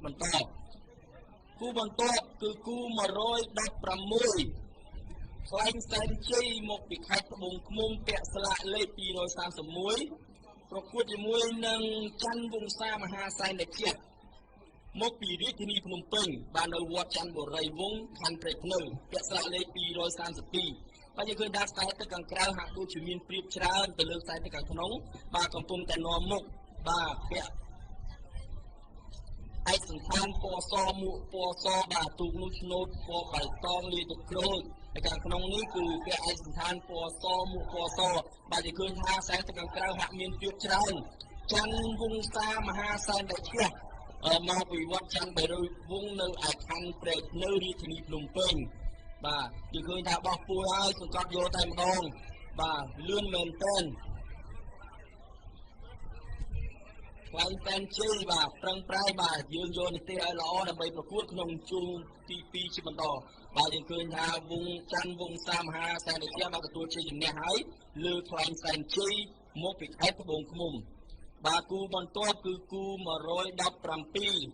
បន្តគូបន្ទាប់គឺគូ116ខ្លែងសែនជ័យមកពីខេត្តត្បូងឃ្មុំពាក់ស្លាកលេខ231ប្រកួតជាមួយនឹងច័ន្ទវង្សាមហាសែនដែលជាមកពីរាជធានីភ្នំពេញបាននៅវត្តច័ន្ទបុរីវង្សខណ្ឌព្រែកភ្នៅពាក់ស្លាកលេខ232ហើយយើងឃើញថាខ្សែទឹកខាងក្រៅហាក់ដូចជាមានព្រៀបច្រើនទៅលើខ្សែទឹកខាងក្នុងបាទកំពុងតែនាំមុខបាទពាក់ឯកសណ្ឋានពណ៌សមួកពណ៌សបាទទូកនោះឆ្នោតពណ៌បៃតងលាយទឹកក្រូចហើយខាងក្នុងនេះគឺពាក់ឯកសណ្ឋានពណ៌សមួកពណ៌សបាទយើងឃើញថាខ្សែទឹកខាងក្រៅហាក់មានព្រៀបច្រើនច័ន្ទវង្សាមហាសែនដែលជាមកពីវត្តច័ន្ទបុរីវង្សនៅឯខណ្ឌព្រែកភ្នៅរាជធានីភ្នំពេញបាទយើងឃើញថាបោះពួយហើយសង្កត់យកតែម្ដងបាទលឿនមែនទែនខ្លែងសែនជ័យបាទប្រឹងប្រែងបាទយើងយកនីតិឲ្យល្អដើម្បីប្រកួតក្នុងជួរទី2ជាបន្តបាទយើងឃើញថាវងច័ន្ទវង្សាមហាសែនដែលបានទទួលជ័យជំនះហើយលើខ្លែងសែនជ័យមកពីខេត្តត្បូងឃ្មុំបាទគូបន្ទាប់គឺគូ117